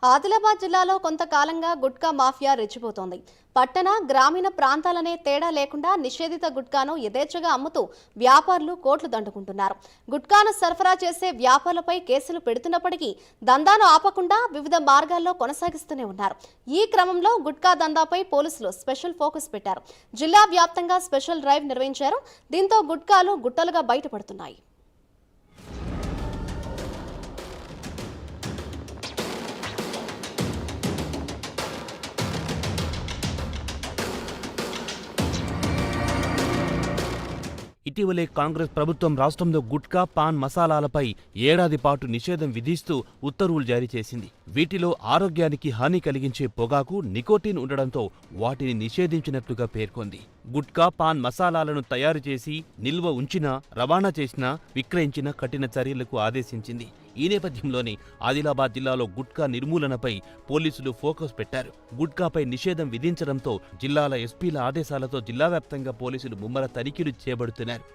ఆదిలాబాద్ జిల్లాలో కొంతకాలంగా గుట్కా మాఫియా రెచ్చిపోతోంది. పట్టణ, గ్రామీణ ప్రాంతాలనే తేడా లేకుండా నిషేధిత గుట్కాను యథేచ్ఛగా అమ్ముతూ వ్యాపారులు కోట్లు దండుకుంటున్నారు. గుట్కాను సరఫరా చేసే వ్యాపారులపై కేసులు పెడుతున్నప్పటికీ దందాను ఆపకుండా వివిధ మార్గాల్లో కొనసాగిస్తూనే ఉన్నారు. ఈ క్రమంలో గుట్కా దందాపై పోలీసులు స్పెషల్ ఫోకస్ పెట్టారు. జిల్లా వ్యాప్తంగా స్పెషల్ డ్రైవ్ నిర్వహించారు. దీంతో గుట్కాలు గుట్టలుగా బయటపడుతున్నాయి. ఇటీవలే కాంగ్రెస్ ప్రభుత్వం రాష్ట్రంలో గుట్కా, పాన్ మసాలాలపై ఏడాది పాటు నిషేధం విధిస్తూ ఉత్తర్వులు జారీ చేసింది. వీటిలో ఆరోగ్యానికి హాని కలిగించే పొగాకు, నికోటిన్ ఉండడంతో వాటిని నిషేధించినట్లుగా పేర్కొంది. గుట్కా, పాన్ మసాలాలను తయారు చేసి నిల్వ ఉంచినా, రవాణా చేసినా, విక్రయించినా కఠిన చర్యలకు ఆదేశించింది. ఈ నేపథ్యంలోనే ఆదిలాబాద్ జిల్లాలో గుట్కా నిర్మూలనపై పోలీసులు ఫోకస్ పెట్టారు. గుట్కాపై నిషేధం విధించడంతో జిల్లాల ఎస్పీల ఆదేశాలతో జిల్లా వ్యాప్తంగా పోలీసులు ముమ్మర తనిఖీలు చేపడుతున్నారు.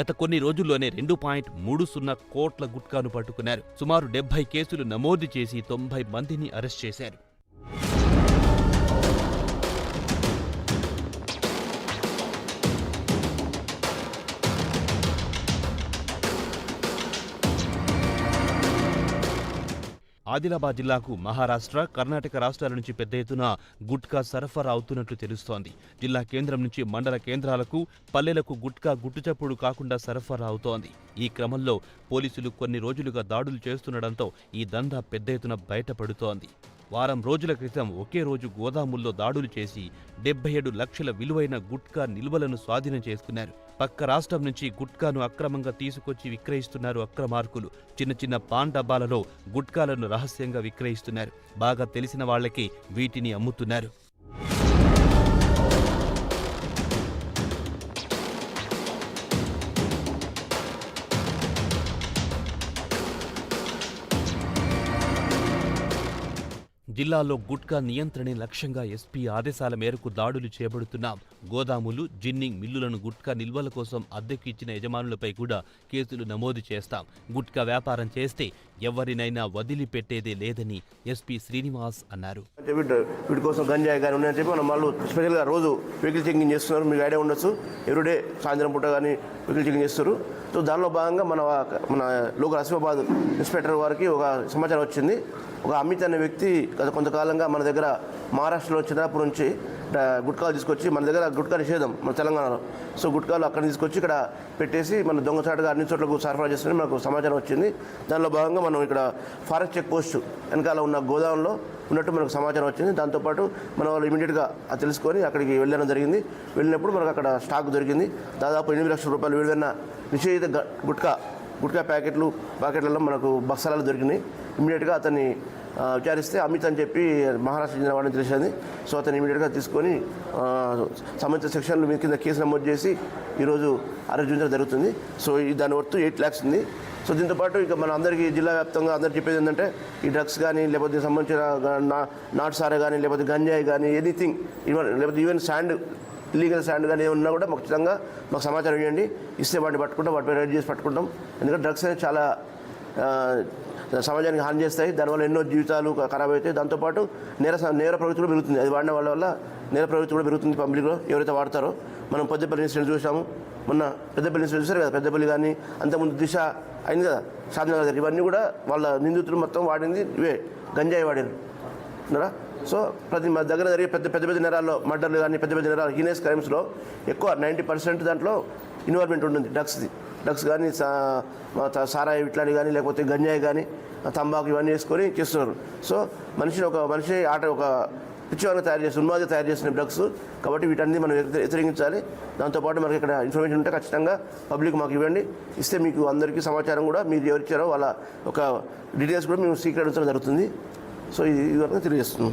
గత కొన్ని రోజుల్లోనే 2.30 కోట్ల గుట్కాను పట్టుకున్నారు. సుమారు 70 కేసులు నమోదు చేసి 90 మందిని అరెస్ట్ చేశారు. ఆదిలాబాద్ జిల్లాకు మహారాష్ట్ర, కర్ణాటక రాష్ట్రాల నుంచి పెద్ద ఎత్తున గుట్కా సరఫరా అవుతున్నట్లు తెలుస్తోంది. జిల్లా కేంద్రం నుంచి మండల కేంద్రాలకు, పల్లెలకు గుట్కా గుట్టుచప్పుడు కాకుండా సరఫరా అవుతోంది. ఈ క్రమంలో పోలీసులు కొన్ని రోజులుగా దాడులు చేస్తుండటంతో ఈ దందా పెద్ద ఎత్తున బయటపడుతోంది. వారం రోజుల క్రితం ఒకే రోజు గోదాముల్లో దాడులు చేసి 77 లక్షల విలువైన గుట్కా నిల్వలను స్వాధీనం చేసుకున్నారు. పక్క రాష్ట్రం నుంచి గుట్కాను అక్రమంగా తీసుకొచ్చి విక్రయిస్తున్నారు అక్రమార్కులు. చిన్న చిన్న పాన్ డబ్బాలలో గుట్కాలను రహస్యంగా విక్రయిస్తున్నారు. బాగా తెలిసిన వాళ్లకే వీటిని అమ్ముతున్నారు. జిల్లాలో గుట్కా నియంత్రణే లక్ష్యంగా ఎస్పీ ఆదేశాల మేరకు దాడులు చేపడుతున్నాం. గోదాములు, జిన్నింగ్ మిల్లులను గుట్కా నిల్వల కోసం అద్దెకు ఇచ్చిన యజమానులపై కూడా కేసులు నమోదు చేస్తాం. గుట్కా వ్యాపారం చేస్తే ఎవరినైనా వదిలిపెట్టేదే లేదని ఎస్పీ శ్రీనివాస్ అన్నారు. వీటి కోసం గంజాయి కానీ ఉన్నాయని చెప్పి మనం వాళ్ళు స్పెషల్గా రోజు వెహికల్ చెకింగ్ చేస్తున్నారు. మీకు ఐడియా ఉండొచ్చు, ఎవ్రీడే సాయంత్రం పూట కానీ వెహికల్ చెకింగ్ చేస్తారు. సో దానిలో భాగంగా మన లోకల్ ఆసిఫాబాద్ ఇన్స్పెక్టర్ వారికి ఒక సమాచారం వచ్చింది. ఒక అమిత్ అనే వ్యక్తి గత కొంతకాలంగా మన దగ్గర మహారాష్ట్రలో చిన్నాపూర్ నుంచి గుట్కాలు తీసుకొచ్చి, మన దగ్గర గుట్కా నిషేధం మన తెలంగాణలో, సో గుట్కాలు అక్కడ తీసుకొచ్చి ఇక్కడ పెట్టేసి మన దొంగచాటుగా అన్ని చోట్లకు సరఫరా చేస్తుందని మనకు సమాచారం వచ్చింది. దానిలో భాగంగా మనం ఇక్కడ ఫారెస్ట్ చెక్ పోస్ట్ వెనకాల ఉన్న గోదాంలో ఉన్నట్టు మనకు సమాచారం వచ్చింది. దాంతోపాటు మన వాళ్ళు ఇమీడియట్గా అది తెలుసుకొని అక్కడికి వెళ్ళడం జరిగింది. వెళ్ళినప్పుడు మనకు అక్కడ స్టాక్ దొరికింది. దాదాపు 8 లక్షల రూపాయలు విలువైన నిషేధిత గుట్కా ప్యాకెట్లలో మనకు బక్సాలలో దొరికినాయి. ఇమీడియట్గా అతన్ని విచారిస్తే అమిత్ అని చెప్పి మహారాష్ట్ర చెందిన వాడిని తెలిసింది. సో అతను ఇమీడియట్గా తీసుకొని సంబంధిత సెక్షన్లు మీ కింద కేసు నమోదు చేసి ఈరోజు అరెస్ట్ చేయడం జరుగుతుంది. సో దాని వర్త్ 8 lakhs ఉంది. సో దీంతోపాటు ఇక మన అందరికీ జిల్లా వ్యాప్తంగా అందరు చెప్పేది ఏంటంటే, ఈ డ్రగ్స్ కానీ, లేకపోతే సంబంధించిన నాటు సారా కానీ, లేకపోతే గంజాయి కానీ, ఎనీథింగ్, లేకపోతే ఈవెన్ శాండ్, ఇల్లీగల్ శాండ్ కానీ ఏమన్నా కూడా ఖచ్చితంగా మాకు సమాచారం ఇవ్వండి. ఇస్తే వాటిని పట్టుకుంటాం, వాటిపై రైడ్ చేసి పట్టుకుంటాం. ఎందుకంటే డ్రగ్స్ అనేది చాలా సమాజానికి హాని చేస్తాయి. దానివల్ల ఎన్నో జీవితాలు ఖరాబ్ అవుతాయి. దాంతోపాటు నేర ప్రవృత్తి కూడా పెరుగుతుంది. అది వాడిన వల్ల నేర ప్రవృత్తి కూడా పెరుగుతుంది పబ్లిక్లో, ఎవరైతే వాడతారో. మనం పెద్దపల్లి ఇన్సిడెంట్ చూసాము, మొన్న పెద్దపల్లి ఇన్సిడెంట్ చూసారు కదా, పెద్దపల్లి కానీ అంతకుముందు దిశ అయింది కదా, షాద్నగర్ దగ్గర, ఇవన్నీ కూడా వాళ్ళ నిందితులు మొత్తం వాడింది ఇవే గంజాయి వాడారు. సో మన దగ్గర జరిగే పెద్ద నేరాల్లో, మర్డర్లు కానీ, పెద్ద నేరాలు, హీనియస్ క్రైమ్స్లో ఎక్కువ 90% దాంట్లో ఇన్వాల్వ్మెంట్ ఉంటుంది డ్రగ్స్ కానీ, సారాయి ఇట్లాంటివి కానీ, లేకపోతే గంజాయి కానీ, తంబాకు ఇవన్నీ వేసుకొని చేస్తున్నారు. సో మనిషి ఒక పిచ్చివారిని తయారు చేసి, ఉన్మాదిగా తయారు చేసిన డ్రగ్స్. కాబట్టి వీటన్ని మనం వ్యతిరేకించాలి. దాంతోపాటు మనకి ఇక్కడ ఇన్ఫర్మేషన్ ఉంటే ఖచ్చితంగా పబ్లిక్ మాకు ఇవ్వండి. ఇస్తే మీకు అందరికీ సమాచారం కూడా మీరు ఎవరిచ్చారో వాళ్ళ ఒక డీటెయిల్స్ కూడా మేము సీక్రెట్ ఉంచడం జరుగుతుంది. సో ఇది వరకు తెలియజేస్తున్నాం.